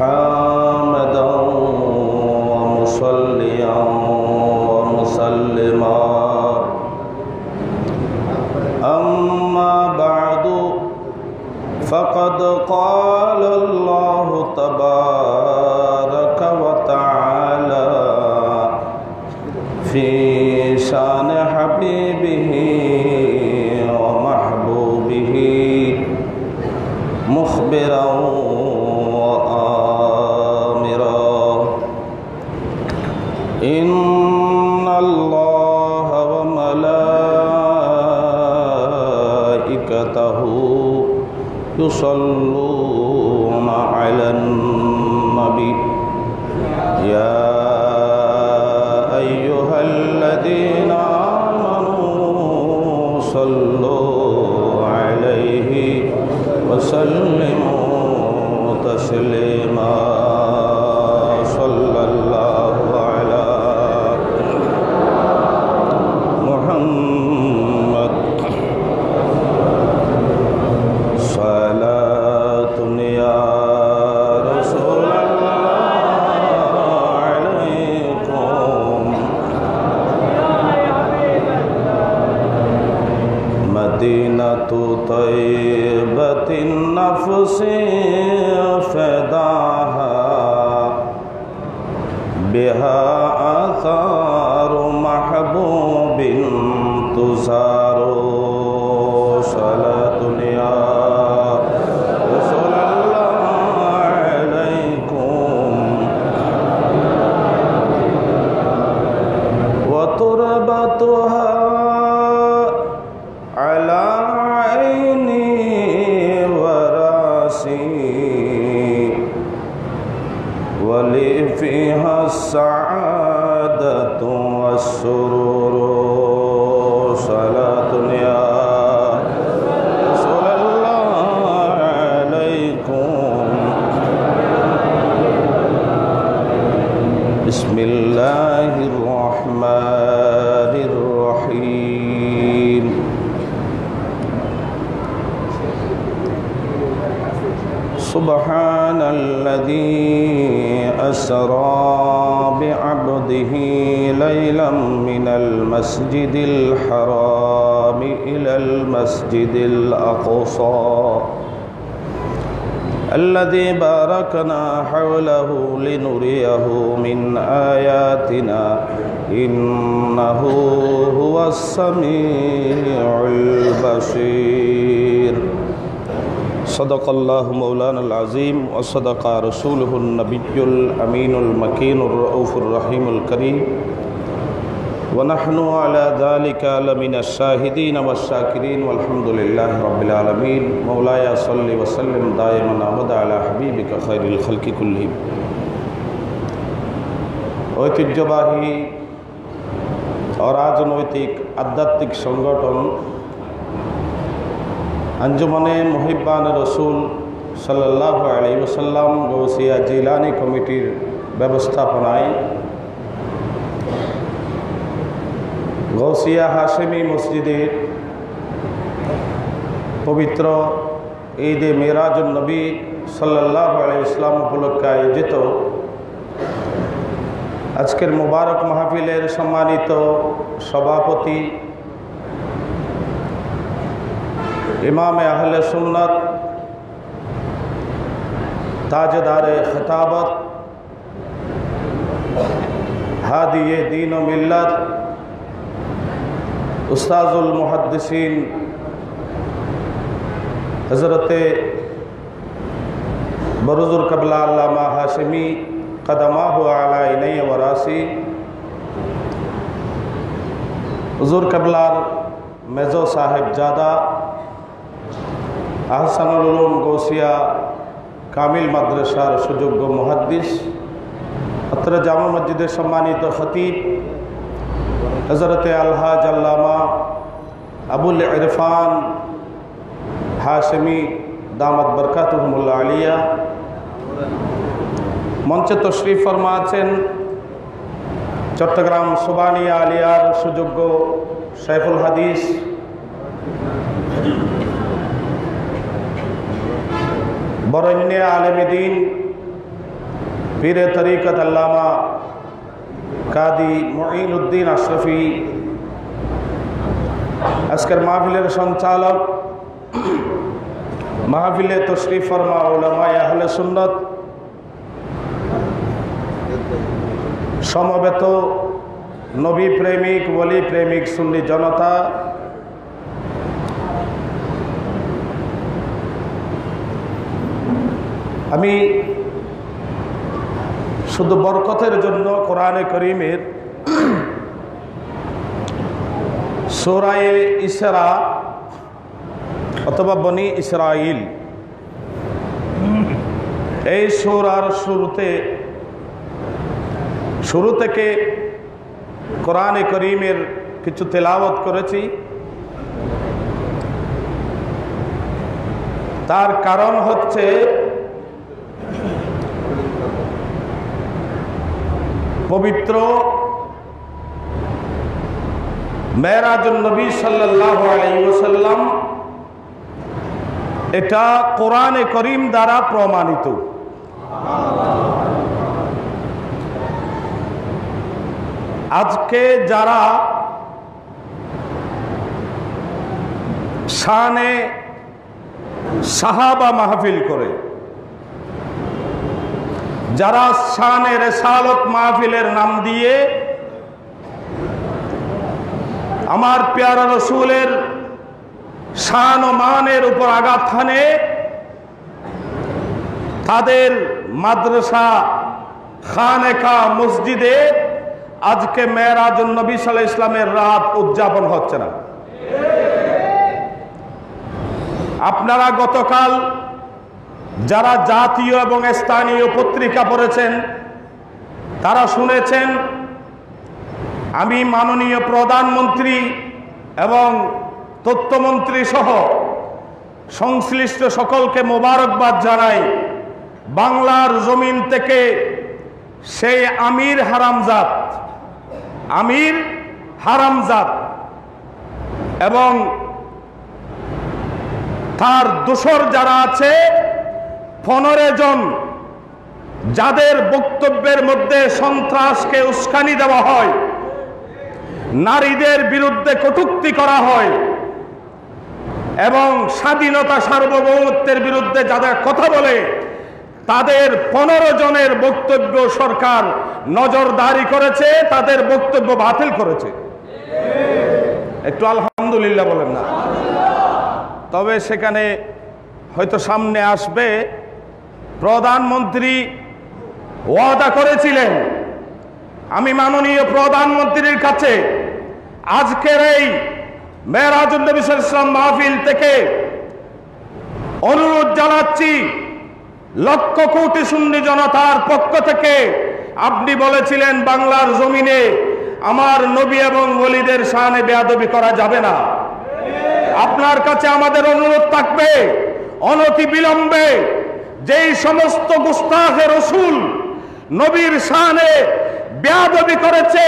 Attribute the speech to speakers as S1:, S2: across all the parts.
S1: حامدا ومصليا ومسلما أما بعد فقد قال الله تبارك وتعالى في شان حبيبه ومحبوبه مخبرا وآمرا إن الله وملائكته يصلون على النبي يا أيها الذين آمنوا صلوا عليه وسلموا تسليما صلى الله على محمد صلاة يا رسول الله عليكم مدينة طيبة النفس فداها بها آثار محبوب تزار صلاة يا رسول الله عليكم وتربتها على عيني وراسي ولي فيها السعادة والسرور صلاة يا رسول الله عليكم بسم الله الرحمن الرحيم سبحان الذي أسرى بعبده ليلا من المسجد الحرام إلى المسجد الأقصى الذي باركنا حوله لنريه من آياتنا إنه هو السميع البصير صدق الله مولانا العظيم وصدق رسوله النبي الأمين المكين الرؤوف الرحيم الكريم ونحن على ذلك لمن الشاهدين والشاكرين والحمد لله رب العالمين مولاي صل وسلم دائما أبدا على حبيبك خير الخلق كلهم ঐতিহ্যবাহী অরাজনৈতিক আধ্যাত্মিক সংগঠন আঞ্জুমানে মুহিব্বান রসুল সাল্লাল্লাহু আলাইহি ওয়াসাল্লাম গৌসিয়া জিলানী কমিটির ব্যবস্থাপনায় গৌসিয়া হাশেমি মসজিদের পবিত্র ঈদে মিরাজুন নবী সাল্লাল্লাহু আলাইহি ওয়াসাল্লাম উপলক্ষে আয়োজিত আজকের মুবারক মাহফিলের সম্মানিত সভাপতি ইমামে আহলে সুন্নাত তাজদারে খিতাবত হাদিয়ে দীন ও মিল্লাত উস্তাজুল মুহাদ্দিসিন হযরতে বরুজুর কবলা আল্লামা হাশিমি কদমাহু আলা ইনাই ওয়ারাসি হুজুর কবলার মেজো সাহেব জাদা আহসানুল উলুম গৌসিয়া কামিল মাদ্রাসার সুযোগ্য মুহাদ্দিস অত্র জামা মসজিদের সম্মানিত খতিব হযরতে আলহাজ আল্লামা আবুল ইরফান হাশিমি দামাত বরকাতুহুমুল্লাহ আলিয়া মঞ্চে তশরিফ ফরমা আছেন চট্টগ্রাম সুবানিয়া আলিয়ার সুযোগ্য শাইখুল হাদিস বরেণ্য আলেম দ্বীন পীরে তরিকত আল্লামা কাদি মুঈনুদ্দিন আশরাফি, আজকের মাহফিলের সঞ্চালক, মাহফিলে তশরিফ ফরমা উলামায়ে আহলে সুন্নাত, সমবেত নবী প্রেমিক, ওলি প্রেমিক সুন্নি জনতা, আমি শুধু বরকতের জন্য কোরআনে করিমের সূরা ইসরা অথবা বনি ইসরাইল এই সূরার শুরু থেকে কোরআনে করিমের কিছু তেলাওয়াত করেছি। তার কারণ হচ্ছে পবিত্র মেরাজুন নবী সাল্লাল্লাহু আলাইহি ওয়াসাল্লাম এটা কোরআনে করিম দ্বারা প্রমাণিত। আজকে যারা শানে সাহাবা মাহফিল করে, যারা শানে রিসালাত মাহফিলের নাম দিয়ে আমার প্যারা রসুলের শান ও মানের উপর আঘাত হানে, তাদের মাদ্রাসা, খানেকা, মসজিদে আজকে মেরাজুন নবী সাল্লাল্লাহু আলাইহি ওয়াসাল্লামের রাত উদযাপন হচ্ছে না। আপনারা গতকাল যারা জাতীয় এবং স্থানীয় পত্রিকা পড়েছেন তারা শুনেছেন আমি মাননীয় প্রধানমন্ত্রী এবং তথ্যমন্ত্রী সহ সংশ্লিষ্ট সকলকে মোবারকবাদ জানাই। বাংলার জমিন থেকে সেই আমির হারামজাদ এবং তার দোসর যারা আছে 15 জন, যাদের বক্তব্যের মধ্যে সন্ত্রাসকে উস্কানি দেওয়া হয়, নারীদের বিরুদ্ধে কটূক্তি করা হয় এবং স্বাধীনতা সার্বভৌমত্বের বিরুদ্ধে যাদের কথা বলে তাদের 15 জনের বক্তব্য সরকার নজরদারি করেছে, তাদের বক্তব্য বাতিল করেছে। একটু আলহামদুলিল্লাহ বলেন না? তবে সেখানে হয়তো সামনে আসবে প্রধানমন্ত্রী ওয়াদা করেছিলেন, আমি মাননীয় প্রধানমন্ত্রীর কাছে আজকের এই মেরাজুন নবী সাল্লাল্লাহু আলাইহি ওয়াসাল্লাম মাহফিল থেকে অনুরোধ জানাচ্ছি, লক্ষ কোটি সুন্নি জনতার পক্ষ থেকে আপনি বলেছিলেন বাংলার জমিনে আমার নবী এবং ওলিদের শানে বেয়াদবি করা যাবে না। আপনার কাছে আমাদের অনুরোধ থাকবে, অনতি বিলম্বে যেই সমস্ত গুস্তাখে রসুল নবীর শানে বেয়াদবি করেছে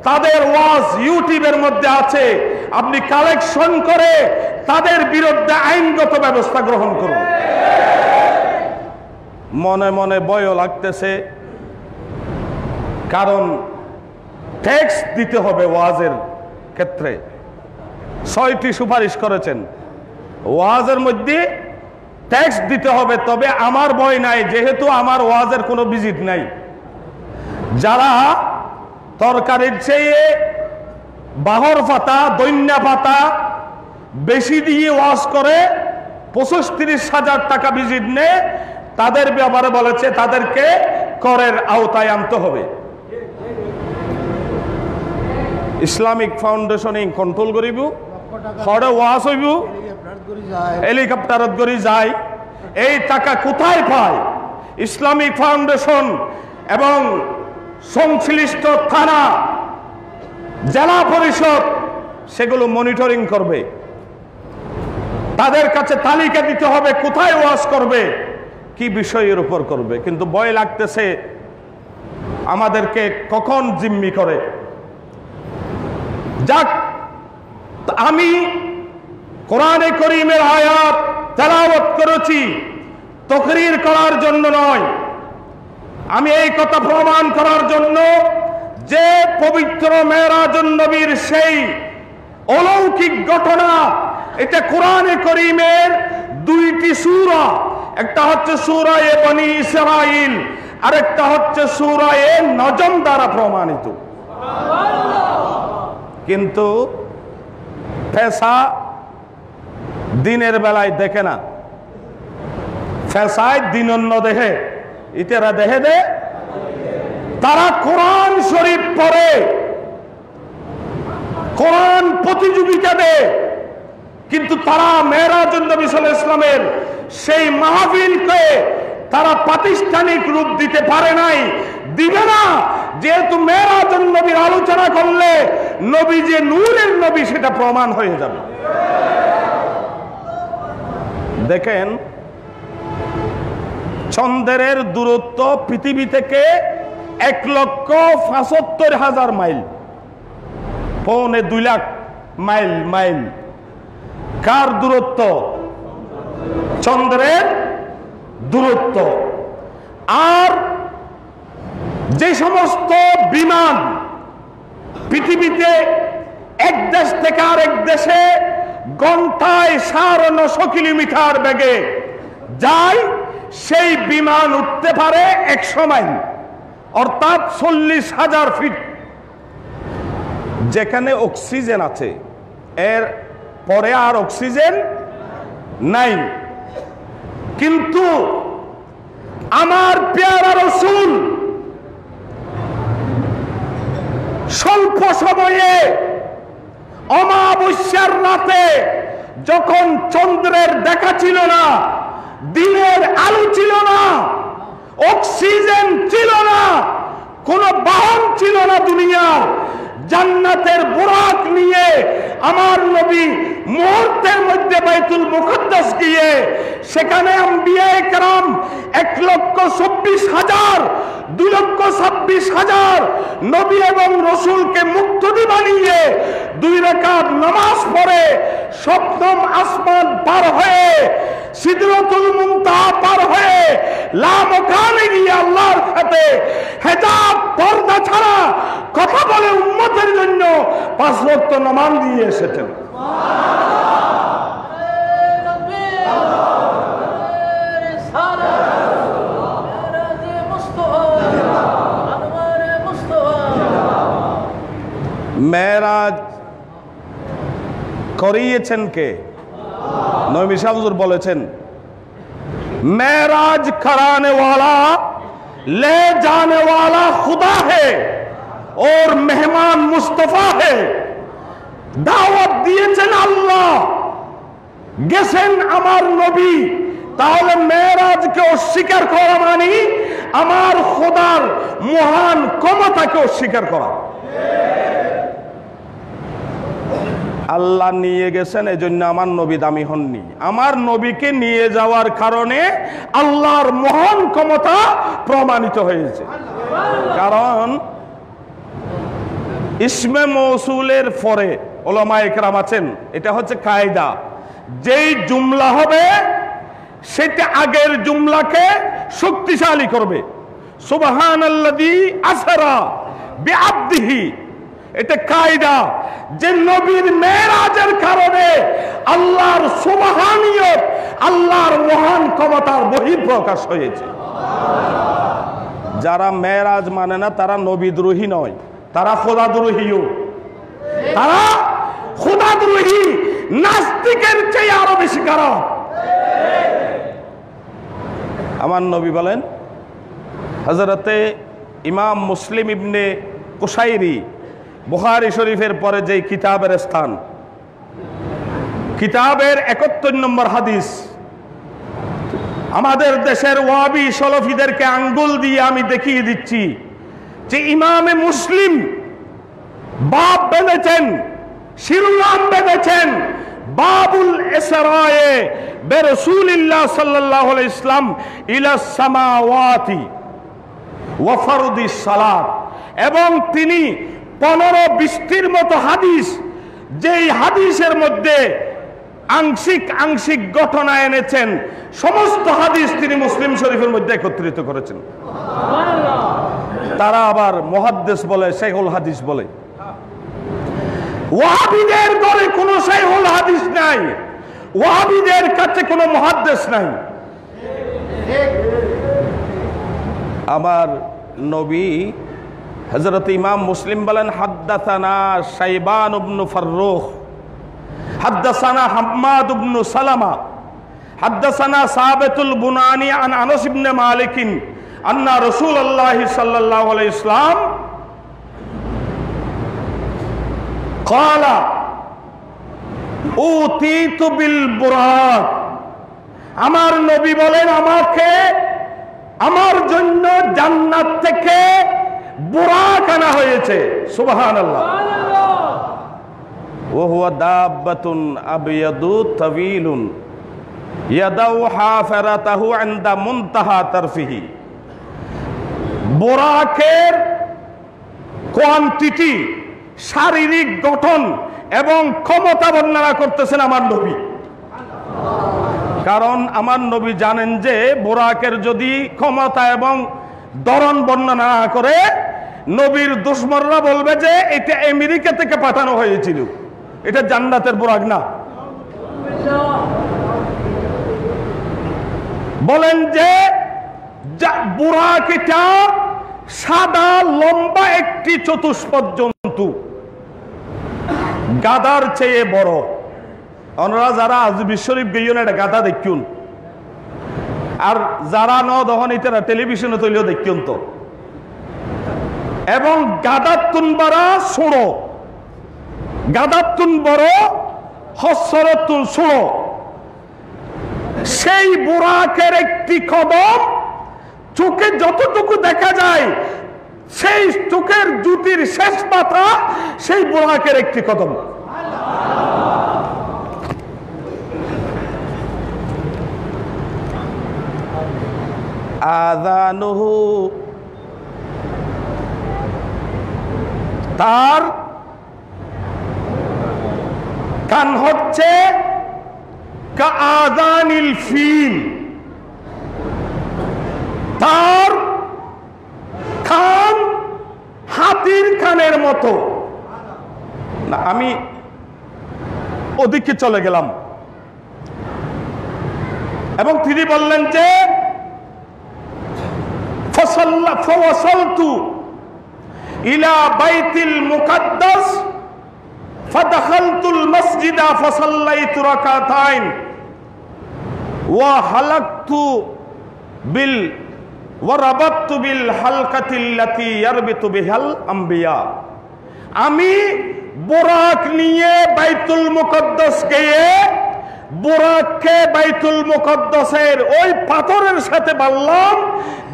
S1: তাদের ওয়াজ ইউটিউবের মধ্যে আছে, আপনি কালেকশন করে তাদের বিরুদ্ধে আইনগত ব্যবস্থা গ্রহণ করুন। মনে মনে ভয়ও লাগতেছে, কারণ ট্যাক্স দিতে হবে ওয়াজের ক্ষেত্রে। 6টি সুপারিশ করেছেন, ওয়াজের মধ্যে ট্যাক্স দিতে হবে। তবে আমার ভয় নাই, যেহেতু আমার ওয়াজের কোনো ভিজিট নাই। যারা তরকারির চেয়ে বাহর পাতা, দৈন্যা পাতা বেশি দিয়ে ওয়াজ করে 25-30 হাজার টাকা ভিজিট নেয়, তাদের ব্যাপারে বলেছে তাদেরকে করের আওতায় আনতে হবে। ইসলামিক ফাউন্ডেশন কন্ট্রোল করিব, হরে ওয়াজ হইব, হেলিকপ্টারত করে যায়, এই টাকা কোথায় পায়? ইসলামিক ফাউন্ডেশন এবং সংশ্লিষ্ট থানা, জেলা পরিষদ সেগুলো মনিটরিং করবে। তাদের কাছে তালিকা দিতে হবে কোথায় ওয়াজ করবে, কি বিষয়ের উপর করবে। কিন্তু ভয় লাগতেছে আমাদেরকে কখন জিম্মি করে। যাক, আমি কোরআনে করিমের আয়াত তেলাওয়াত করেছি তকরীর করার জন্য নয়, আমি এই কথা প্রমাণ করার জন্য যে পবিত্র মেরাজুন নবীর সেই অলৌকিক ঘটনা, এটা কোরআনে করিমের দুইটি সূরা, একটা হচ্ছে সূরা বনী ইসরাঈল, আরেকটা হচ্ছে সূরা নজম দ্বারা প্রমাণিত। কিন্তু ফেসা দিনের বেলায় দেখে না, ফেসায় দিন অন্য দেখে, ইতেরা দেখে দে। তারা কোরআন শরীফ পড়ে, কোরআন প্রতিযোগিতা দেয়, কিন্তু তারা মেরাজুন নবী সাল্লাল্লাহু আলাইহি ওয়াসাল্লামের সেই মাহফিলকে তারা প্রাতিষ্ঠানিক রূপ দিতে পারে নাই, দিবে না। যেহেতু মেরাজুন নবীর আলোচনা করলে নবী যে নূরের নবী সেটা প্রমাণ হয়ে যাবে। দেখেন, চন্দ্রের দূরত্ব পৃথিবী থেকে 1,75,000 মাইল, 2.25 লাখ মাইল। কার দূরত্ব? চন্দ্রের দূরত্ব। আর যে সমস্ত বিমান পৃথিবীতে এক দেশ থেকে আরেক দেশে ঘন্টায় 950 কিলোমিটার বেগে যায়, সেই বিমান উঠতে পারে 100 মাইল, অর্থাৎ 40,000 ফিট। যেখানে অক্সিজেন আছে এর পরে আর অক্সিজেন নাই। কিন্তু আমার পেয়ারা রাসূল স্বল্প সময়ে অমাবস্যার রাতে, যখন চন্দ্রের দেখা ছিল না, দিনের আলো ছিল না, অক্সিজেন ছিল না, কোনো বাহন ছিল না দুনিয়ার, জান্নাতের বুরাক নিয়ে আমার নবী মুহূর্তের মধ্যে বাইতুল মুকদ্দাস গিয়ে সেখানে আম্বিয়ায়ে কেরাম 1,24,000, 2,26,000 নবী এবং রসুলকে মুক্তদি বানিয়ে 2 রাকাত নামাজ পড়ে সপ্তম আসমান পার হয়ে সিদরাতুল মুনতাহা পার হয়ে লা মাকানে গিয়ে আল্লাহর সাথে হিজাব পর্দা ছাড়া কথা বলে উম্মতের জন্য 5 ওয়াক্ত নামাজ দিয়ে এসেছেন। মেরাজ করিয়েছেন কে? নবী সাহেব হুজুর বলেছেন, मेराज कराने वाला ले जाने वाला खुदा है और मेहमान मुस्तफा है। दावत दिएছেন আল্লাহ, গেছেন আমার নবী। তাহলে মেরাজকে অস্বীকার করা মানে আমার খোদার মহান ক্ষমতাকে অস্বীকার করা। আল্লাহ নিয়ে গেছেন, এজন্য আমার নবী দামি হননি। আমার নবীকে নিয়ে যাওয়ার কারণে আল্লাহর মহান ক্ষমতা প্রমাণিত হয়েছে। কারণ ইসমে মৌসুলের পরে উলামায়ে কেরাম আছেন, এটা হচ্ছে কায়দা, যেই জুমলা হবে সেটা আগের জুমলাকে শক্তিশালী করবে। সুবহানাল্লাযী আসরা বিআবদিহি, এটা কায়দা যে নবীর মেরাজের কারণে আল্লাহর সুবহানিয়ত, আল্লাহর মহান ক্ষমতার বহিঃপ্রকাশ হয়েছে। যারা মেরাজ মানে না তারা নবীদ্রোহী নয়, তারা খোদাদ্রোহীও। তারা খোদাদ্রোহী, নাস্তিকের চেয়ে আরো বেশি খারাপ। আমার নবী বলেন, হযরতে ইমাম মুসলিম ইবনে কুশাইরি বুখারী শরীফের পরে যে কিতাবের স্থান, কিতাবের 71 নম্বর হাদিস। আমাদের দেশের ওয়াহাবি সলফিদেরকে আঙ্গুল দিয়ে আমি দেখিয়ে দিচ্ছি যে ইমামে মুসলিম বাব বেঁধেছেন, শিরোনাম বেঁধেছেন, বাবুল ইসরায়ে বিরাসূলিল্লাহ সাল্লাল্লাহু আলাইহি ওয়াসাল্লাম ইলা সামাওয়াতি ওয়া ফরদিস সালাত। এবং তিনি 15-20টির মতো হাদিস, যেই হাদিসের মধ্যে আংশিক আংশিক ঘটনা এনেছেন, সমস্ত হাদিস তিনি মুসলিম শরীফের মধ্যে একত্রিত করেছেন। তারা আবার মুহাদ্দিস বলে, শাইখুল হাদিস বলে। ওয়াহাবীদের ঘরে কোনো শাইখুল হাদিস নাই, ওয়াহাবীদের কাছে কোনো মুহাদ্দিস নাই। আমার নবী হযরত ইমাম মুসলিম বলেন, হাদ্দাসানা শাইবান ইবনে ফাররুখ, হাদ্দাসানা হাম্মাদ ইবনে সালামা, হাদ্দাসানা সাবিতুল বুনানি আন আনাস ইবনে মালিক আন্না রাসূলুল্লাহ সাল্লাল্লাহু আলাইহি ওয়াসাল্লাম قال أوتيت بالبراق। আমার নবী বলেন, আমাকে আমার জন্য জান্নাত থেকে বুরাক আনা হয়েছে। সুবহানাল্লাহ। وهو دابة أبيض طويل يدعو حافرته عند منتهى طرفه। বুরাকের কোয়ান্টিটি, শারীরিক গঠন এবং ক্ষমতা বর্ণনা করতেছেন আমার নবী। কারণ আমার নবী জানেন যে বুরাকের যদি ক্ষমতা এবং ধরন বর্ণনা না করে, নবীর দুশমনরা বলবে যে এটা আমেরিকা থেকে পাঠানো হয়েছিল, এটা জান্নাতের বুরাক না। বলেন যে বুরাক এটা সাদা লম্বা একটি চতুষ্পদ জন্তু, গাদার চেয়ে বড়। ওনারা যারা আজ বিশ্বরূপ গিয়েও এটা গাদা দেখুন, আর যারা ন তখন এটা টেলিভিশনে তৈরিও দেখুন তো। এবং গাদার তুন বাড়া ছোড়ো, গাদার তুন বড়, হস্যরের তুন ছোড়ো। সেই বুরাকের একটি কদম চোখে যতটুকু দেখা যায়, সেই চোখের জুতির শেষ পাতা সেই বুরাকের একটি কদম। আযানুহু, তার কান হচ্ছে কাআযানিল ফিল, তার কান হাতির কানের মতো। না, আমি ওদিকে চলে গেলাম। এবং তিনি বললেন যে ফাওয়াসালতু ইলা বাইতিল মুকাদ্দাস ফাদাখালতুল মসজিদা ফাসাল্লাইতু রাকাতাইন ওয়া হালাকতু বিল ওয়া রাবাততু বিল হালকাতিল্লাতী ইয়ারবিতু বিহাল আম্বিয়া। আমি বুরাক নিয়ে বাইতুল মুকাদ্দাস গিয়ে বুরাককে বাইতুল মুকাদ্দাসের ওই পাথরের সাথে বাঁধলাম,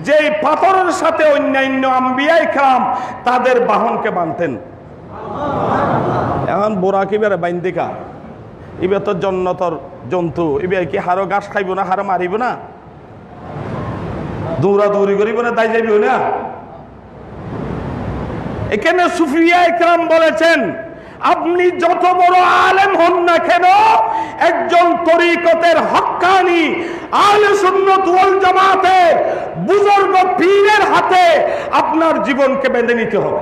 S1: যেই পাথরের সাথে অন্যান্য আম্বিয়ায়ে কেরাম তাদের বাহনকে বাঁধতেন। এখন বুরাক এবারে বাইন্দিকা, এবার তো জন্নতর জন্তু, এবার কি হারো ঘাস খাইব না, হারো মারিব না, দৌড়া দৌড়ি করিব না, তাই যাইব না। এখানে সুফিয়ায়ে কেরাম বলেছেন, আপনি যত বড় আলেম হন না কেন, একজন তরিকতের হক্কানি আহলে সুন্নাত ওয়াল জামাতের বুজুর্গ পীরের হাতে আপনার জীবনকে বেঁধে নিতে হবে।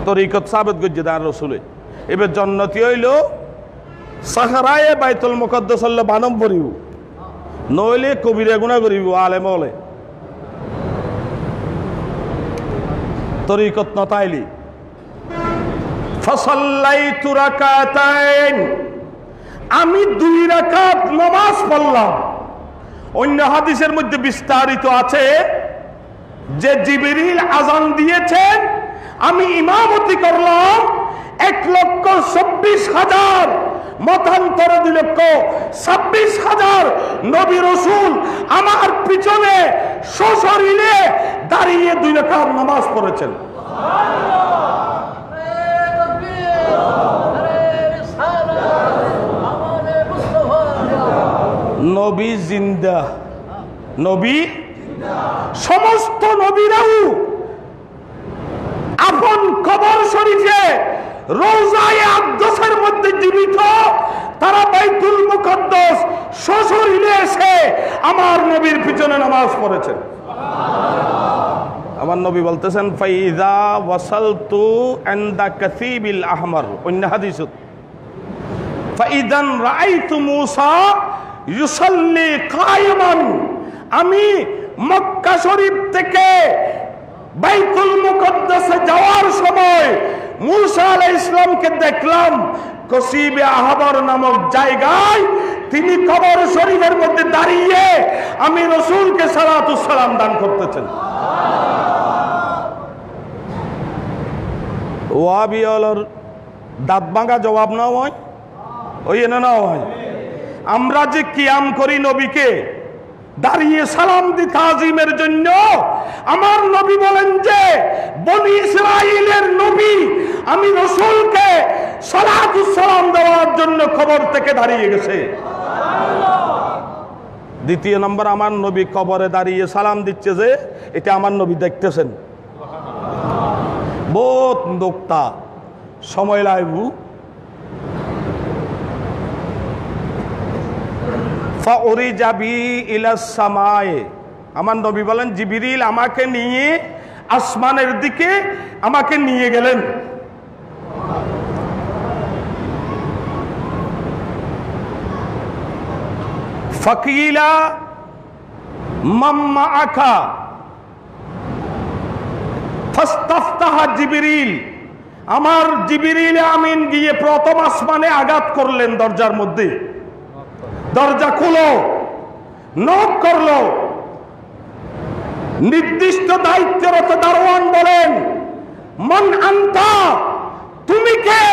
S1: তরিকত সাবেত গজ্জেদার রসুলে এবার জন্নতি হইল সাহারায়ে বাইতুল মুকাদ্দাস হল বানম পড়িব, নইলে কবিরা গুনাহ করিব আলেম হলে। তরিকত নতাইলি ফাসাল্লাইতু রাকাতাইন, আমি 2 রাকাত নামাজ পড়লাম। অন্য হাদিসের মধ্যে বিস্তারিত আছে যে জিবরিল আযান দিয়েছেন, আমি ইমামতি করলাম, 1,26,000 মতান্তরে 2,26,000 নবী রাসূল আমার পিছনে সশরীরে দাঁড়িয়ে 2 রাকাত নামাজ পড়েছেন। নবী জিন্দা, নবী সমস্ত নবীরাও আপন কবর শরীফে রওজায়ে আকদাসের মধ্যে জীবিত, তারা বাইতুল মুকদ্দাস সশরীরে এসে আমার নবীর পিছনে নামাজ পড়েছেন। আমার নবী বলতেছেন ফাইযা ওয়াসালতু ইনদা কাসিবিল আহমার, অন্য হাদিস, ফাইদান রাআইতু মূসা ইউসাল্লি কায়মান, আমি মক্কা শরীফ থেকে বাইতুল মুকদ্দাসে যাওয়ার সময় মূসা আলাইহিস সালামকে দেখলাম কসিবে আহবার নামক জায়গায় তিনি কবর শরীফের মধ্যে দাঁড়িয়ে আমি রাসূলকে সালাতুস সালাম দান করতেছেন। ওয়াহাবিয়ার দাঁত ভাঙা জবাব না হয়, ওই এনে না হয়। আমরা যে কিয়াম করি নবীকে দাঁড়িয়ে সালাম দি তাজিমের জন্য, আমার নবী বলেন যে বনি ইসরাইলের নবী আমি রাসূলকে সালাতুস সালাম দেওয়ার জন্য কবর থেকে দাঁড়িয়ে গেছে। দ্বিতীয় নম্বর, আমার নবী কবরে দাঁড়িয়ে সালাম দিচ্ছে যে এটা আমার নবী দেখতেছেন। বহুত নোক্তা সময় লাগবু। ফাউরিজা বি ইলাস সামায়ে, আমার নবী বলেন জিবরিল আমাকে নিয়ে আসমানের দিকে আমাকে নিয়ে গেলেন। ফাকিলা মাম্মা আকা ফাস্তাফতাহা জিবরিল, আমার জিবরিল আমিন গিয়ে প্রথম আসমানে আঘাত করলেন দরজার মধ্যে, দরজা খুলো, নক করলো। নির্দিষ্ট দায়িত্বরত দারোয়ান বলেন মান আনতা, তুমি কে?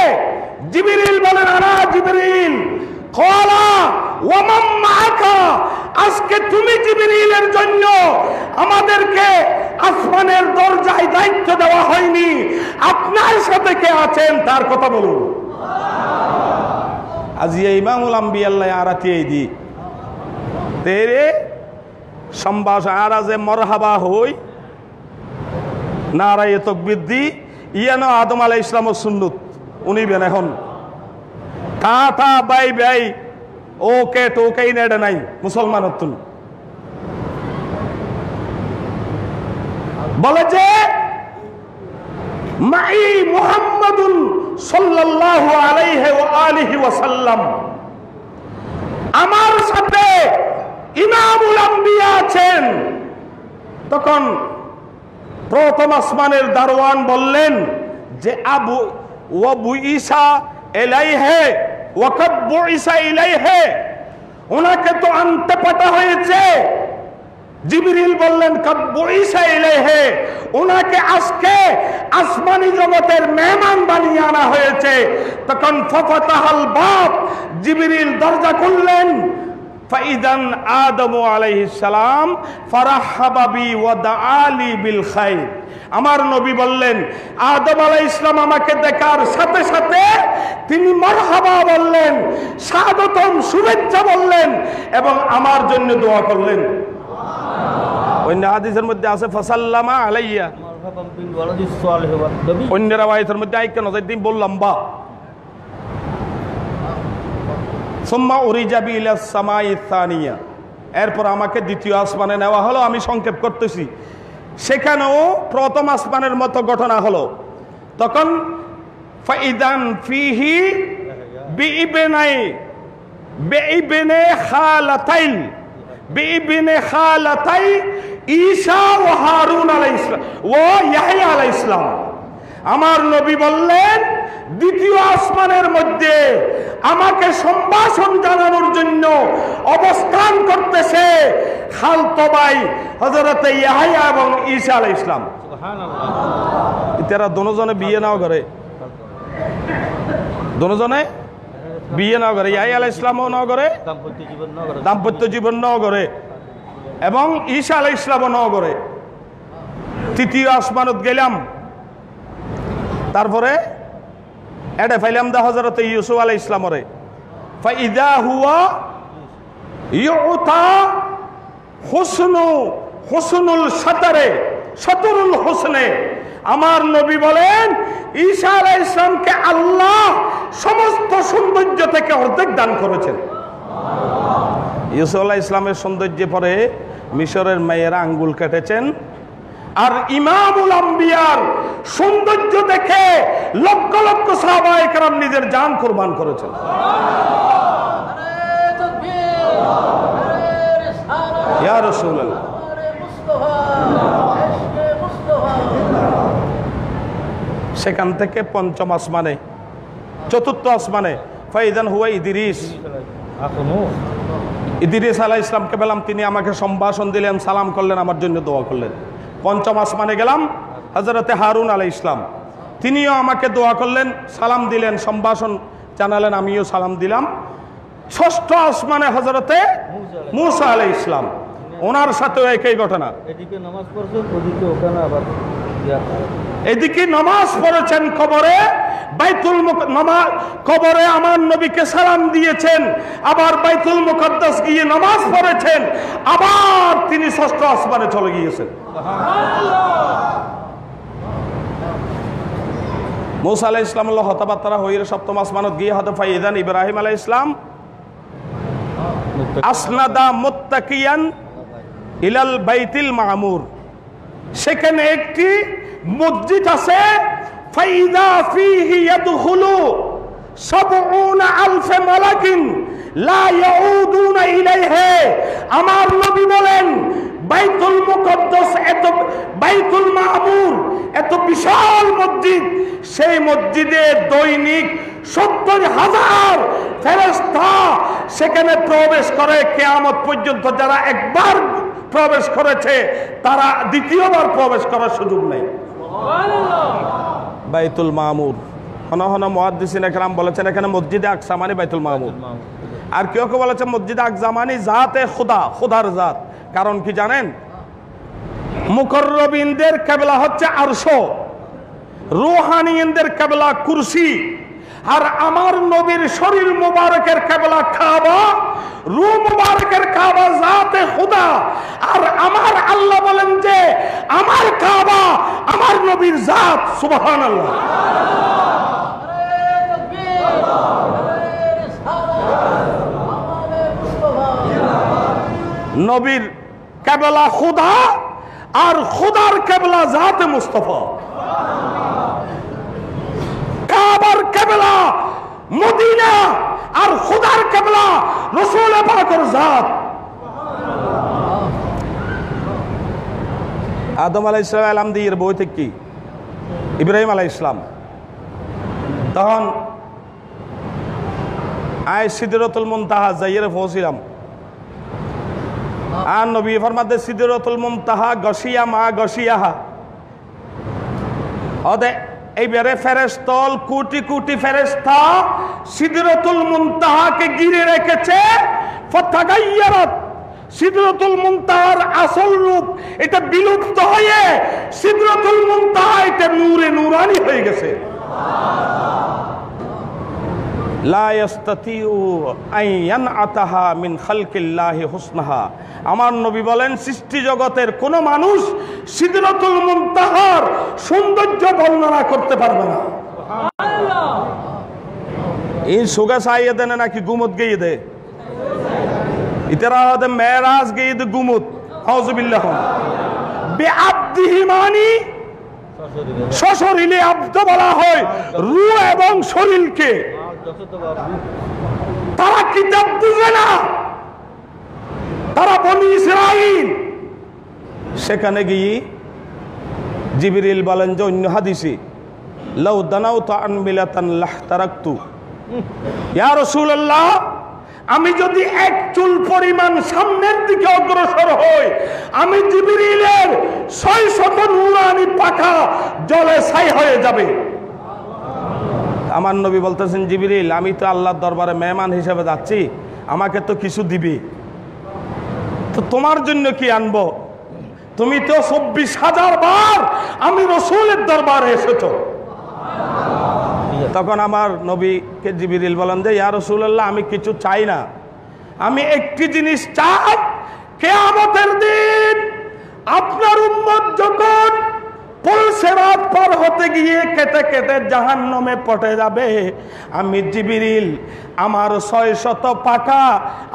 S1: জিবরিল বলেন আনা জিবরিল। ক্বালা ওয়া মান মাআকা, আজকে তুমি জিবরিলের জন্য আমাদেরকে আসমানের দরজায় দায়িত্ব দেওয়া হয়নি, আপনার সাথে কে আছেন তার কথা বলুন। আজিয়া ইমামুল আম্বিয়া আল্লাহ আরাতি দি তেরে সম্ভাষণ আরাজে মরহাবা হই নারায়ে তাকবীর দি ইয়ানো আদম আলাইহিস সালামের সুন্নত উনি বেন এখন তা তা বাই বাই ওকে টোকেই নেড়ে নাই মুসলমান তুল বলে যে মাই মুহাম্মাদুন সাল্লাল্লাহু আলাইহি ওয়া আলিহি ওয়াসাল্লাম, আমার সাথে ইমামুল আম্বিয়া আছেন। তখন প্রথম আসমানের দারোয়ান বললেন যে আবু ওয়াবু ঈসা ইলাইহি ওয়া কাব্বু ঈসা ইলাইহি, ওনাকে তো আনতে পাঠা হয়েছে। জিবরিল বললেন কাব্বু ঈসা ইলাইহি, ওনাকে আজকে আসমানি জগতের মেহমান বানিয়ে আনা হয়েছে। তখন ফাফাতাহাল বাব, জিবরিল দরজা খুললেন। ফাইদান আদম আলাইহিস সালাম ফারাহাবা বি ওয়া দাআলি বিল খাইর, আমার নবী বললেন আদম আলাইহিস সালাম আমাকে দেখার সাথে সাথে তিনি মারহাবা বললেন, স্বাগতম শুভেচ্ছা বললেন এবং আমার জন্য দোয়া করলেন। অন্য হাদিসের মধ্যে আছে ফাসাল্লামা আলাইয়া, অন্য রাওয়ায়াতের মধ্যে আইকা নজার দিন বললাম বা সুম্মা উরিজা বি ইলা সামাই সানিয়া, এরপর আমাকে দ্বিতীয় আসমানে নেওয়া হলো। আমি সংক্ষেপ করতেছি, সেখানেও প্রথম আসমানের মতো ঘটনা হলো। তখন ফাইদান ফিহি বিইবনে খালাতাইন বিইবনে খালাতাই ঈসা ও হারুন আলাইহিস সালাম ও ইয়াহইয়া আলাইহিস সালাম, আমার নবী বললেন দ্বিতীয় আসমানের মধ্যে আমাকে সম্ভাষণ জানানোর জন্য অবস্থান করতেছে খালতো ভাই হযরত ইয়াহইয়া এবং ঈসা আলাইহিস সালাম। সুবহানাল্লাহ, এরা দুজনে বিয়ে নাও করে, দুজনে বিয়ে নাও করে, ইয়াহইয়া আলাইহিস সালামও নাও করে, দাম্পত্য জীবন নাও করে এবং ঈসা আলাইহিস সালামও নাও করে। তৃতীয় আসমানত গেলাম, তারপরে এটা ফাইলাম দা হযরত ইউসুফ আলাইহিস সালামরে। ফাইদা হুয়া ইউতা হুসনুল শাতরে শাতরুল হুসনে, আমার নবী বলেন ঈসা আলাইহিস সালামকে আল্লাহ সমস্ত সৌন্দর্য থেকে অর্ধেক দান করেছেন। ইউসুফ আলাইহিস সালামের সৌন্দর্যে পরে মিশরের মেয়েরা আঙ্গুল কেটেছেন, আর ইমামুল আম্বিয়ার সৌন্দর্য দেখে লক্ষ লক্ষ সাহাবায়ে কেরাম নিজের জান কুরবান করেছেন। ইয়া রাসূলুল্লাহ, সেখান থেকে পঞ্চম আসমানে, চতুর্থ আসমানে ফাইদান হুয়া ইদ্রিস, ইদ্রিস আলাইহিস সালামকে পেলাম। তিনি আমাকে সম্ভাষণ দিলেন, সালাম করলেন, আমার জন্য দোয়া করলেন। পঞ্চম আসমানে গেলাম, হযরতে হারুন আলাইহিস সালাম, তিনিও আমাকে দোয়া করলেন, সালাম দিলেন, সম্ভাষণ জানালেন, আমিও সালাম দিলাম। ষষ্ঠ আসমানে হযরতে মূসা আলাইহিস সালাম, ওনার সাথেও একই ঘটনা। এদিকে নামাজ পড়ছেন, ওদিকে ওখানে আবার এদিকে নামাজ পড়েছেন কবরে, বাইতুল নামাজ কবরে আমার নবীকে সালাম দিয়েছেন, আবার বাইতুল মুকদ্দাস গিয়ে নামাজ পড়েছেন, আবার তিনি ষষ্ঠ আসমানে চলে গিয়েছেন। মূসা আলাইহিস সালাম আল্লাহ হতাবাত্তারা হয়ে সপ্তম আসমানত গিয়ে হতে ফাইদান ইব্রাহিম আলাইহিস সালাম আসনাদা মুত্তাকিয়ান ইলাল বাইতিল মামুর, সেখানে একটি মসজিদ আছে, ফাইদা ফিহি ইয়াদখুলু ৭০,০০০ মালাকিন লা ইয়াউদুনা ইলাইহি। আমার নবী বলেন বাইতুল মুকদ্দাস এত, বাইতুল মামুর এত বিশাল মসজিদ, সেই মসজিদে দৈনিক ৭০,০০০ ফেরেশতা সেখানে প্রবেশ করে। কিয়ামত পর্যন্ত যারা একবার প্রবেশ করেছে তারা দ্বিতীয়বার প্রবেশ করার সুযোগ নেই। বাইতুল মামুর, হন হন মুহাদ্দিসিন একরাম বলেছেন এখানে মসজিদে আকসা মানে বাইতুল মামুর, আর কেউ কেউ বলেছেন মসজিদে আকসা মানে জাতে খুদা, খুদার জাত। কারণ কি জানেন, মুকররবিনদের কিবলা হচ্ছে আরশ, রূহানিয়িনদের কিবলা কুরসি, আর আমার নবীর শরীর মুবারকের কিবলা কাবা, রূহ মুবারকের কাবা জাতে খুদা। আর আমার আল্লাহ বলেন যে আমার কাবা আমার নবীর জাত। সুবহানাল্লাহ। নবীর কিবলা খুদা আর খুদার কিবলা জাতে মুস্তাফা। কাবার কিবলা মদিনা আর খুদার কিবলা রাসূল পাকের জাত। আদম আলাইহিস সালাম দিয়ে বই থেকে কি ইব্রাহিম আলাইহিস সালাম, তখন আয় সিদরাতুল মুনতাহা যাইয়ে পৌঁছিলাম, আর নবী ফরমাতে সিদরাতুল মুনতাহা গশিয়া মা গশিয়াহা, ওদে এইবারে ফেরেশতল কোটি কোটি ফেরেশতা সিদরাতুল মুনতাহাকে ঘিরে রেখেছে। ফাতাগায়্যারাত, সিদরাতুল মুনতাহার আসল রূপ এটা বিলুপ্ত হয়ে সিদরাতুল মুনতাহা এটা নূরে নূরানি হয়ে গেছে। লা ইস্তাতিউ আন ইয়ানআতাহা মিন খালকিল্লাহি হুসনাহা। আমার নবী বলেন সৃষ্টি জগতের কোন মানুষ সিদরাতুল মুনতাহার সৌন্দর্য বর্ণনা করতে পারবে না। সুবহানাল্লাহ। এই সুগা সাইয়ে দেন নাকি গুমত গিয়ে দে, ইতরা হদে মেরাজ গিয়ে দে গুমত। আউযুবিল্লাহ। বিআবদিহি মানি সশরীরে আব্দ বলা হয় রূহ এবং শরীরকে। তারা কিতাব বুঝে না, তারা বনি ইসরাইল। সেখানে গিয়ে জিবরিল বলেন যে অন্য হাদিসে লাউ দানাউতু আন মিলাতান লাহতারাকতু। ইয়া রাসূলুল্লাহ, আমি যদি এক চুল পরিমাণ সামনের দিকে অগ্রসর হই, আমি জিবরিলের ৬০০ নূরানি পাখা জলে ছাই হয়ে যাবে। আমার নবী বলতেছেন জিবরিল, আমি তো আল্লাহর দরবারে মেহমান হিসেবে যাচ্ছি, আমাকে তো কিছু দিবি, তো তোমার জন্য কি আনবো? তুমি তো ২৪,০০০ বার আমি রাসূলের দরবারে এসেছো। তখন আমার নবীকে জিবরিল বলেন যে ইয়া রাসূলুল্লাহ, আমি কিছু চাই না, আমি একটি জিনিস চাই, কিয়ামতের দিন আপনার উম্মত যখন পুল সিরাত পার হতে মধ্যে গিয়ে কেটে কেটে জাহান্নামে পড়ে যাবে, আমি জিবরিল আমার 600 পাখা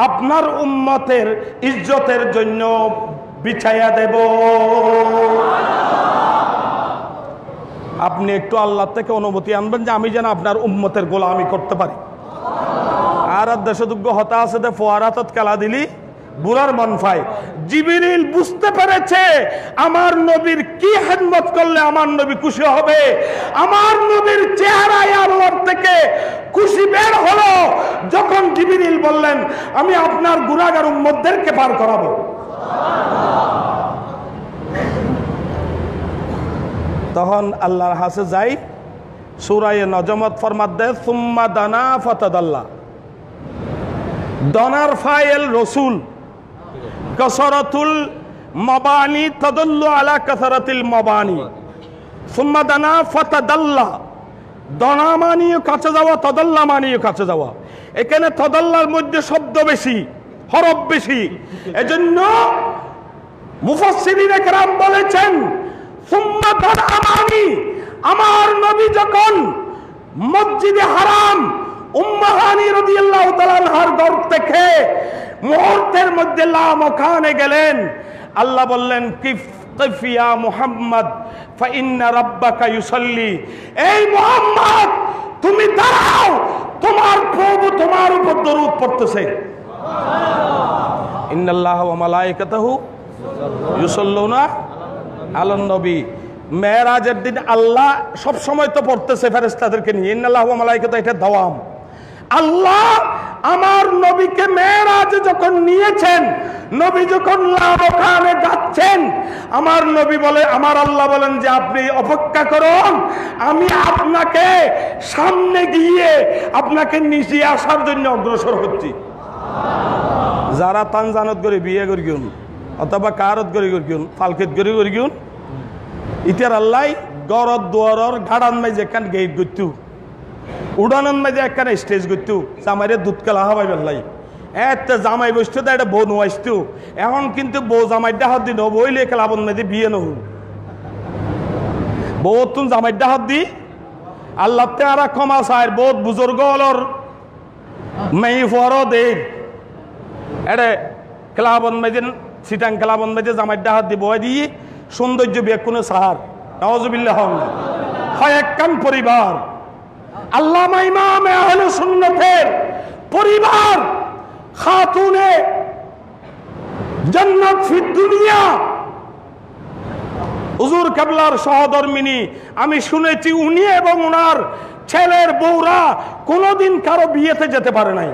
S1: আপনার উম্মতের ইজ্জতের জন্য বিছাইয়া দেব। আপনি একটু আল্লাহ থেকে অনুমতি আনবেন যে আমি যেন আপনার উম্মতের গোলামি করতে পারি। আর দেশযোগ্য হতা আছে যে ফোয়ারাতত খেলা দিলি বুড়ার মন পায়। জিবরিল বুঝতে পেরেছে আমার নবীর কি খেদমত করলে আমার নবী খুশি হবে। আমার নবীর চেহারায় আল্লাহর থেকে খুশি বের হলো যখন জিবরিল বললেন আমি আপনার গুনাহগার উম্মতদেরকে পার করাবো। তখন আল্লাহর হাসে যাই, সূরা নজমত ফরমাত দেয় সুম্মা দানা ফাতাদাল্লা। দনার ফাইল রসুল, কসরতুল মাবানি তাদুল্লু আলা কাসরাতিল মাবানি। সুম্মা দানা ফাতাদাল্লা, দনা মানিও কাছে যাওয়া, তাদাল্লা মানিও কাছে যাওয়া। এখানে তাদাল্লার মধ্যে শব্দ বেশি, হরফ বেশি, এজন্য মুফাসসিরিনে কেরাম বলেছেন সুম্মা দানা মানি, আমার নবী যখন মসজিদে হারাম উম্মে হানি রাদিয়াল্লাহু তাআলা আনহার ঘর থেকে মুহূর্তের মধ্যে লামকানে গেলেন। আল্লাহ বললেন কিফ ইয়া মুহাম্মদ ফা ইন্না রাব্বাকা ইউসাল্লি, এই মুহাম্মদ তুমি দাঁড়াও, তোমার প্রভু তোমার উপর দরুদ পড়তেছে। সুবহানাল্লাহ, ইন্নাল্লাহা ওয়া মালায়েকাতাহু ইউসাল্লুনা আলান নবী। মেরাজের দিন আল্লাহ সব সময় তো পড়তেছে ফেরেশতাদেরকে নিয়ে, ইন্নাল্লাহা ওয়া মালায়েকাতাহু, এটা দাওয়াম। আল্লাহ আমার নবীকে মেরাজে যখন নিয়েছেন, নবী যখন লামকানে যাচ্ছেন, আমার নবী বলে, আমার আল্লাহ বলেন যে আপনি অপেক্ষা করুন, আমি আপনাকে সামনে গিয়ে আপনাকে নিচে আসার জন্য অগ্রসর হচ্ছি। যারা তানজানত করে বিয়ে করি গিউন অথবা কারত করে গিউন ফালকেত করে গিউন, ইতার আল্লাহ গরত দুয়ারর গাড়ান মাইজে একখান গেট করতু, উড়ানোর মাঝে একখানে স্টেজ করতু, জামাইরে দুধ কেলা হবাই বেল্লাই এত জামাই বসতো তো এটা বউ নোয়াইতো। এখন কিন্তু বউ জামাই ডাহাত দি নবইলে খেলাবন মাঝে বিয়ে নহু, বউ তুন জামাই ডাহাত দি আল্লাহ তে আর ক্ষমা চায়। বহুত বুজুর্গ হলর মেয়ে ফর দে এড়ে খেলাবন মাঝে সিটাং খেলাবন মাঝে জামাই ডাহাত দি বয় দিয়ে সৌন্দর্য বিয়ে কোনো সাহার নাউজুবিল্লাহ হয় একখান পরিবার। আল্লামা ইমাম আহলে সুন্নতের পরিবার খাতুনে জান্নাত ফিদ দুনিয়া হুজুর কেবলার সহধর্মিনী, আমি শুনেছি উনি এবং ওনার ছেলের বউরা কোনোদিন কারো বিয়েতে যেতে পারে নাই।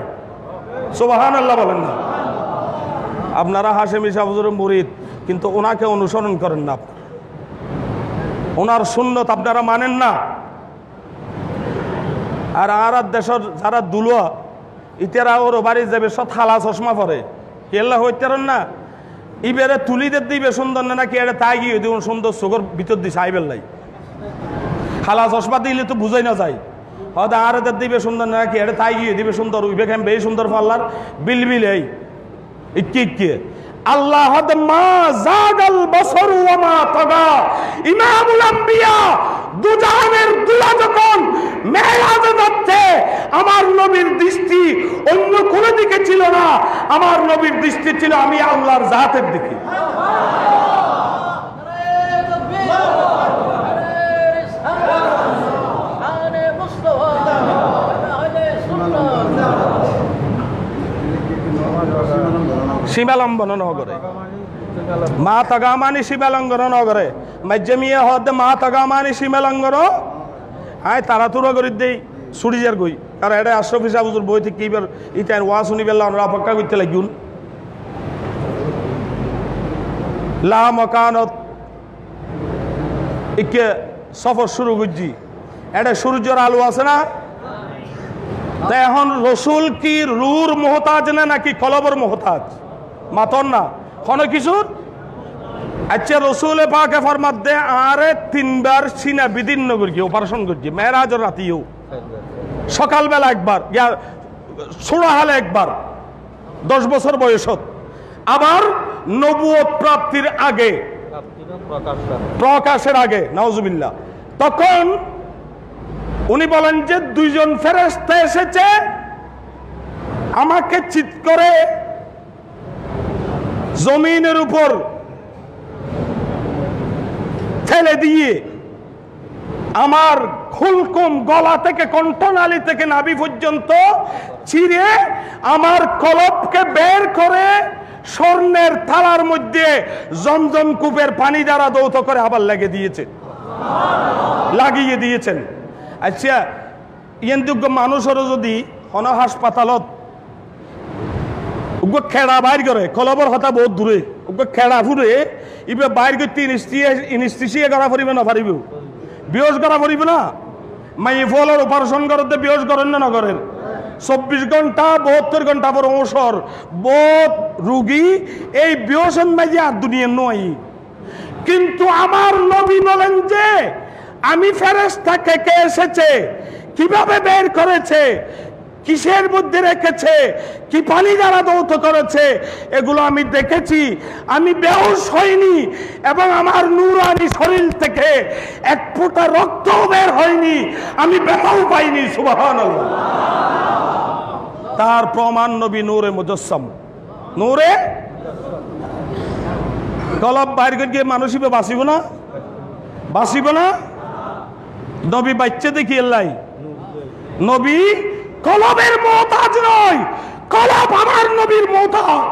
S1: সুবহানাল্লাহ বলেন না। আপনারা হাশেমি সাহেব হুজুরের মুরিদ, কিন্তু ওনাকে অনুসরণ করেন না, ওনার সুন্নত আপনারা মানেন না। আর আর দেশের যারা দুলুয়া ইতারা ওর বাড়ি যাবে সব থালা চশমা পরে কেল্লা হইতারেন না, ইবেরে তুলিদের দিবে সুন্দর না নাকি এটা তাই গিয়ে দিন সুন্দর চোখের ভিতর দিছে আইবেল লাই খালা চশমা দিলে তো বুঝাই না যায়। হয়তো আর এদের দিবে সুন্দর না নাকি এটা তাই গিয়ে দিবে সুন্দর, উইবে খাম বেই সুন্দর পাল্লার বিলবিল এই ইকে ইকে আল্লাহ মা জাগাল বসর ওয়া মা তাগা। ইমামুল আম্বিয়া দুজাহানের দুলা যখন মেরাজে যাচ্ছে, আমার নবীর দৃষ্টি অন্য কোনো দিকে ছিল না, আমার নবীর দৃষ্টি ছিল আমি আল্লাহর জাতের দিকে। সীমালম্বন নগরে মা তগামানি সীমালঙ্ঘন নগরে মাজ্জামিয়া হদে মা তগামানি সীমালঙ্ঘন আয় তারা তুরা করি দেই সুড়িজার গই, কারণ এটা আশরাফ হিসাব হুজুর বই থেকে কিবার ইটার ওয়া শুনি বেলা আমরা অপেক্ষা করতে লাগিউন। লা মকানত ইকে সফর শুরু করছি, এটা সূর্যের আলো আছে না, তাই এখন রসুল কি রুর মোহতাজ না নাকি কলবর মোহতাজ মাতন না কোনো কিছুর। আচ্ছা রসুল পাকে ফরমাত দে আরে 3 বার সিনা বিদীর্ণ করি অপারেশন করছি, মেরাজের রাতিও সকালবেলা একবার, ছোড়াহালে একবার 10 বছর বয়সত, আবার নবুয়ত প্রাপ্তির আগে প্রকাশের আগে নাউজুবিল্লাহ
S2: তখন উনি বলেন যে দুইজন ফেরেশতা এসেছে আমাকে চিৎ করে জমিনের উপর ফেলে দিয়ে আমার খুলকুম গলা থেকে কণ্ঠনালী থেকে নাভি পর্যন্ত চিরে আমার কলবকে বের করে স্বর্ণের থালার মধ্যে জমজম কূপের পানি দ্বারা দৌত করে আবার লাগিয়ে দিয়েছেন। আচ্ছা যোগ্য মানুষেরও যদি হন হাসপাতালত খেড়া বাইর করে কলবর হতা বহুত দূরে খেড়া ফুরে ইবে বাইর করতে ইনস্টিটিউশন করা পারিবে না পারিব বিয়োজ করা পারিবে না মাই ফলের অপারেশন করতে বিয়োজ করেন না করেন 24 ঘন্টা 72 ঘন্টা পর অবসর বহুত রোগী এই বিয়োজন মাঝে আর দুনিয়া নয়। কিন্তু আমার নবী বলেন যে আমি ফেরেশতা কে এসেছে কিভাবে বের করেছে কিসের মধ্যে রেখেছে কি পানি দ্বারা দৌত করেছে এগুলো আমি দেখেছি। আমি বেহুশ হইনি এবং আমার নূরানি শরীর থেকে এক ফোঁটা রক্ত বের হয়নি, আমি ব্যথাও পাইনি। সুবহানাল্লাহ। তার প্রমাণ নবী নূরে মুজাসসাম, নূরে কলব বাইর করে মানুষই বাঁচিব না নবী বাচ্চা দেখি এলাই নবী কলবের মুহতাজ নয়, কলব আমার নবীর মুহতাজ,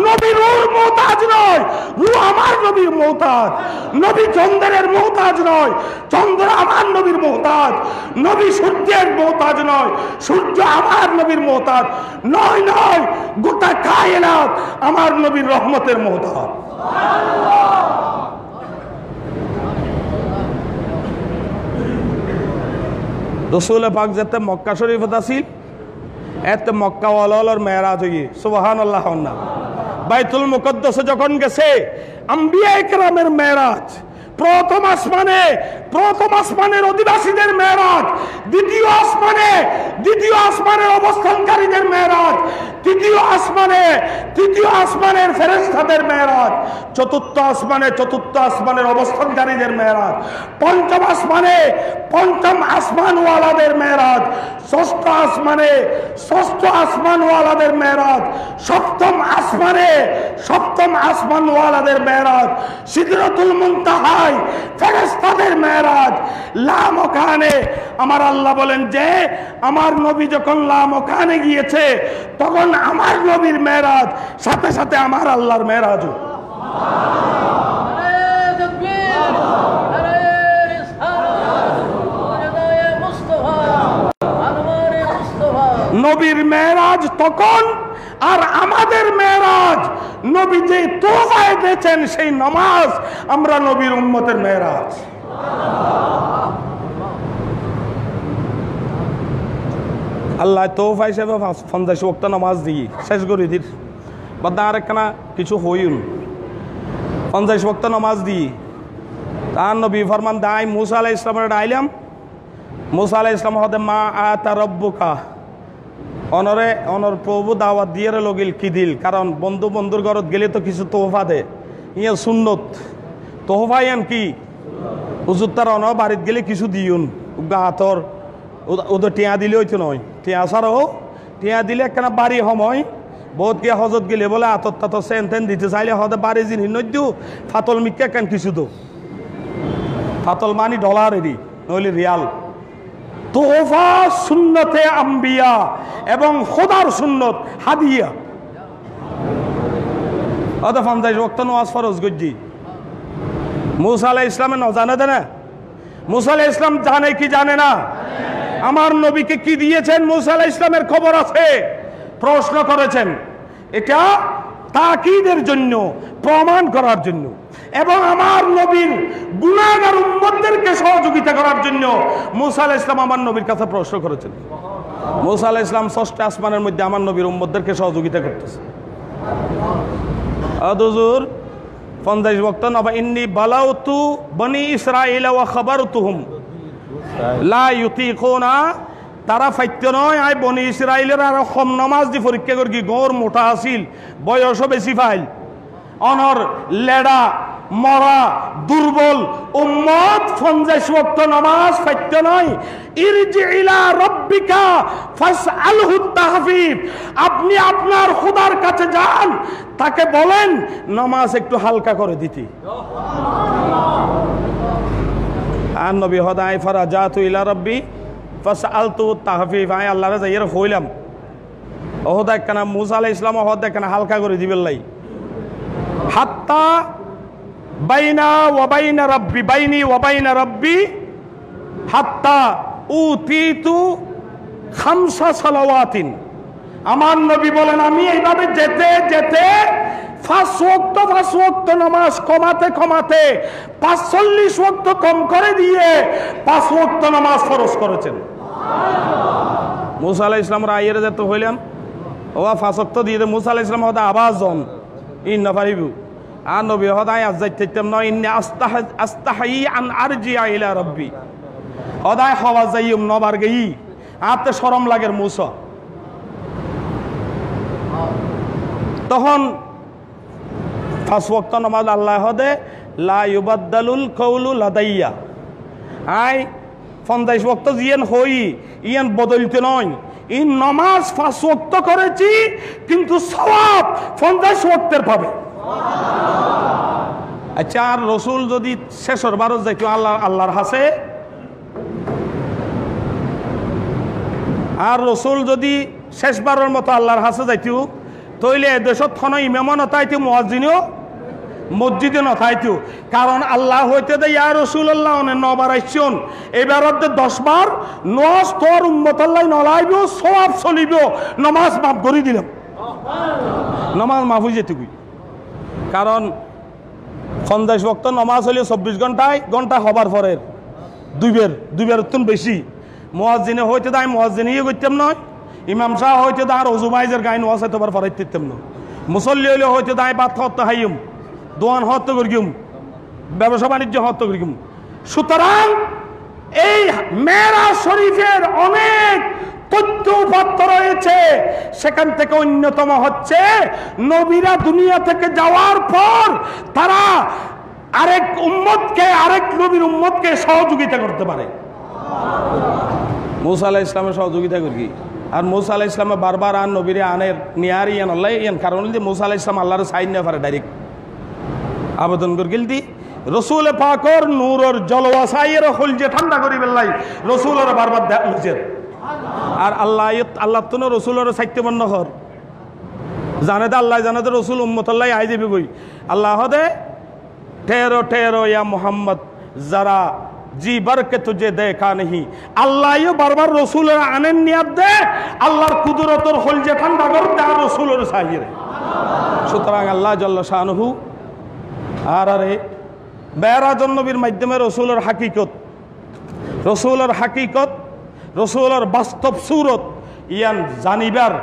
S2: নবী রূর মুহতাজ নয়, রূহ আমার নবীর মুহতাজ। নবী চন্দ্রের মুহতাজ নয়, চন্দ্র আমার নবীর মুহতাজ। নবী সূর্যের মুহতাজ নয়, সূর্য আমার নবীর মুহতাজ। নয় গোটা কায়নাত আমার নবীর রহমতের মুহতাজ। রসুল পাক যেতে মক্কা শরীফত আছিল এতে মক্কা ওয়ালার মেরাজ হয়ে সুবহানাল্লাহ। বাইতুল মুকদ্দাসে যখন গেছে আম্বিয়া ইকরামের মেরাজ, প্রথম আসমানের অধিবাসীদের মেরাজ, দ্বিতীয় আসমানের অবস্থানকারীদের মেরাজ, তৃতীয় আসমানের ফেরেশতাদের মেরাজ, চতুর্থ আসমানের অবস্থানকারীদের মেরাজ, পঞ্চম আসমানওয়ালাদের মেরাজ, ষষ্ঠ আসমানওয়ালাদের মেরাজ, সপ্তম আসমানওয়ালাদের মেরাজ, সিদরাতুল মুনতাহায় ফেরেশতাদের মেরাজ, লা মকানে। আমার আল্লাহ বলেন যে আমার নবী যখন লা মকানে গিয়েছে তখন আমার নবীর মেরাজ সাথে সাথে আমার আল্লাহর মেরাজ। নবীর মেরাজ তখন আর আমাদের মেরাজ নবী যে তোফায় দিয়েছেন সেই নামাজ আমরা নবীর উম্মতের মেরাজ। আল্লাহ তোফা হিসেবে 50 ওয়াক্ত নামাজ দিয়ে শেষ করে দিন বাদা আরেকখানা কিছু হইন 50 ওয়াক্ত নামাজ দিয়ে তার নবী ফরমান দাই মুসা আলাইহিস সালামের ডাইলাম। মুসা আলাইহিস সালাম হতে মা আতা রব্বুকা অনর প্রভু দাওয়াত দিয়ে লগিল কি দিল, কারণ বন্ধুর ঘরত গেলে তো কিছু তোহফা দে, ইয়ে সুন্নত তোহফা ইয়ান কি হুজুর তার অন বাড়িতে গেলে কিছু দিউন গাতর ওদের টিয়া দিলে হইতো নয়, টিয়া ছাড়াও টিয়া দিলে একখানা বাড়ি সময় বহুত গিয়ে হজত গেলে বলে আতর তাতর সেন তেন দিতে চাইলে হতে বাড়ি জিনিস নই দিও ফাতল মিক্কা কেন কিছু দো, ফাতল মানি ডলার এরি নইলে রিয়াল। তোহফা সুন্নতে আম্বিয়া এবং খোদার সুন্নত হাদিয়া। অত 50 ওয়াক্ত নামাজ ফরজ গজ্জি মুসা আলাইহিস সালামের জানে না, মুসা আলাইহিস সালাম জানে কি জানে না? আমার নবীকে কি দিয়েছেন মুসা আলাইহিস সালামের খবর আছে, প্রশ্ন করেছেন এটা তাকিদের জন্য, প্রমাণ করার জন্য এবং আমার নবীর গুনাহগার উম্মতদেরকে সহযোগিতা করার জন্য মুসা আলাইহিস সালাম আমার নবীর কাছে প্রশ্ন করেছেন। মুসা আলাইহিস সালাম ষষ্ঠ আসমানের মধ্যে আমার নবীর উম্মতদেরকে সহযোগিতা করতেছে। হুজুর 50 ওয়াক্ত নফা ইন্নী বালাউতু বনি ইসরাঈল ওয়া খাবারতুহুম লা ইউতিকুনা, তারা ফাইত্য নয় আই বনি ইসরাইলের আর কম নামাজ দি পরীক্ষা করি গড় মোটা আসিল বয়সও বেশি ফাইল অনর লেডা মরা দুর্বল উম্মত 50 ওয়াক্ত নামাজ পড়তে নয়। ইরজি ইলা রাব্বিকা ফাসআলহু তাহফিফ, আপনি আপনার খোদার কাছে যান, তাকে বলেন নামাজ একটু হালকা করে দিতে। আর নবী হদায় ফারাজাতু ইলা রাব্বি ফাসআলতু তাহফিফ, আয় আল্লাহরে যাইয়ের হইলাম ওহদ একখানা মুসা আলাইহিস সালাম ওহদ একখানা হালকা করে দিবেন লাই। হাত্তা বাইনা ওয়া বাইনা রাব্বি, বাইনি ওয়া বাইনা রাব্বি হাত্তা উতিতু খামসা সালাওয়াতিন, আমার নবী বলেন আমি এইভাবে যেতে যেতে 5 ওয়াক্ত নামাজ কমাতে কমাতে 45 ওয়াক্ত কম করে দিয়ে 5 ওয়াক্ত নামাজ ফরজ করেছেন। মুসা আলাইহিস সালাম রাইয়ের যেতে হইলাম ও 5 ওয়াক্ত দিয়ে মুসা আলাইহিস সালাম হদা আওয়াজ জন ইন না পারিবু। আর নবী হদায় আজ যাইতাম না, ইন্নী আস্তাহি আন আরজিআ ইলা রাব্বি, হদায় হওয়া যাইম নবার গই আতে শরম লাগের মুসা। তখন 5 ওয়াক্ত নামাজ আল্লাহ হদে লা ইউবাদদালুল কওলু লাদাইয়া, আই 50 ওয়াক্ত জিয়ান হই ইয়ান বদলতে নয়, এই নামাজ 5 ওয়াক্ত করেছি কিন্তু সওয়াব 50 ওয়াক্তের পাবে। আচ্ছা, আর রসুল যদি শেষর বারত যাইতো আল্লাহর হাসে, আর রসুল যদি শেষবারের মতো আল্লাহর হাসে যাইতো, তইলে দেশত খন ইমামও নথাইতো মুয়াজ্জিনও মসজিদে নথাইতো। কারণ আল্লাহ হইতে দে ইয়া রাসূলুল্লাহ অনে 9 বার আইছুন, এবারত 10 বার নস তোর উম্মত আল্লাহ নলাইব, সওয়াব চলিব, নামাজ মাফ করে দিলাম, নামাজ মাফ হয়ে যেতে। কারণ 50 ওয়াক্ত নামাজ হলে 24 ঘন্টা হবার পরে দুই বের বেশি মুয়াজ্জিনে হইতে দায় মুয়াজ্জিনিয়ে করতাম নয়, ইমাম সাহ হইতে দা আর অজুবাইজের গাইন ওয়াসে তোবার ফরাইত দিতাম না, মুসল্লি হইলে হইতে দায় বাত হতে হাইম, দোয়ান হতে করিম, ব্যবসা বাণিজ্য হতে করিম। সুতরাং এই মেরাজ শরীফের অনেক তথ্য উপাত্ত রয়েছে, সেখান থেকে অন্যতম হচ্ছে নবীরা দুনিয়া থেকে যাওয়ার পর তারা আরেক নবীর উম্মতকে সহযোগিতা করতে পারে। মুসা আলাইহিস সালামের সহযোগিতা করি, আর মুসা আলাইহিস সালামে বারবার আর নবীরে আনের নিয়ার ইয়ান আল্লাহ ইয়ান কারণ মুসা আলাইহিস সালাম আল্লাহর সাইন না পারে ডাইরেক্ট আবেদন করে গেলদি রসুল পাকর নূরর জলওয়া সাইয়ের হল যে ঠান্ডা করি বেলাই রসুলের বারবার দেখছে। আর আল্লাহ তো রসুলের সাহিত্যবর্ণ হর জানে দে আল্লাহ জানে দে রসুল উম্মত আল্লাহ আই যাবি বই আল্লাহ দে ঠেরো ইয়া মোহাম্মদ যারা জি বরকে তুঝে দেখা নেই, আল্লাহ বারবার রসুলের আনেন নিয়াদ দে আল্লাহর কুদরতর হল যে ঠান্ডা করে দে আর রসুলের সাহিয়ে। সুতরাং আল্লাহ জাল্লা শানুহু আর আরে মেরাজ নবীর মাধ্যমে রসুলের হাকিকত রসুলের বাস্তব সুরত ইয়ান জানিবার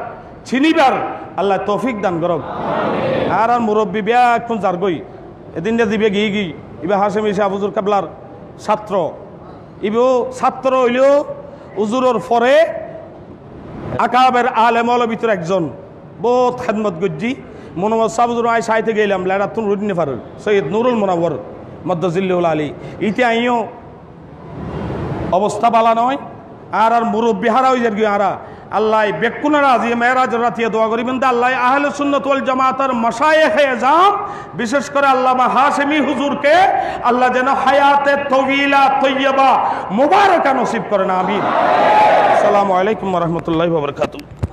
S2: চিনিবার আল্লাহ তৌফিক দান করব। আর মুরব্বী বিয়া এখন যার গই এদিন দিবে গি ইবা হাসেম ইসা হুজুর কাবলার ছাত্র, ইবো ছাত্র হইলেও হুজুরের পরে আকাবের আলেমল ভিতর একজন বহুত খেদমত গজ্জি মোহাম্মদ সাবজুর আই সাইতে গেলাম লেরা তুন রুদিনে ফারুল সৈয়দ নুরুল মুনাওয়ার মদ্দাজিল্লাহুল আলী ইতে আইও অবস্থা বালা নয়। আর মুরব্বী হারা হয়ে যার আরা আল্লাহ বেকুনারা আজি মেরাজ রাতিয়া দোয়া করিবেন দা আল্লাহ আহলে সুন্নাত ওয়াল জামাতের মাশায়েখ এজাম বিশেষ করে আল্লামা হাশেমি হুজুরকে আল্লাহ যেন হায়াতে তওয়িলা তৈয়বা মুবারাকা নসিব করেন, আমিন। আসসালামু আলাইকুম ওয়া রাহমাতুল্লাহি ওয়া বারাকাতুহু।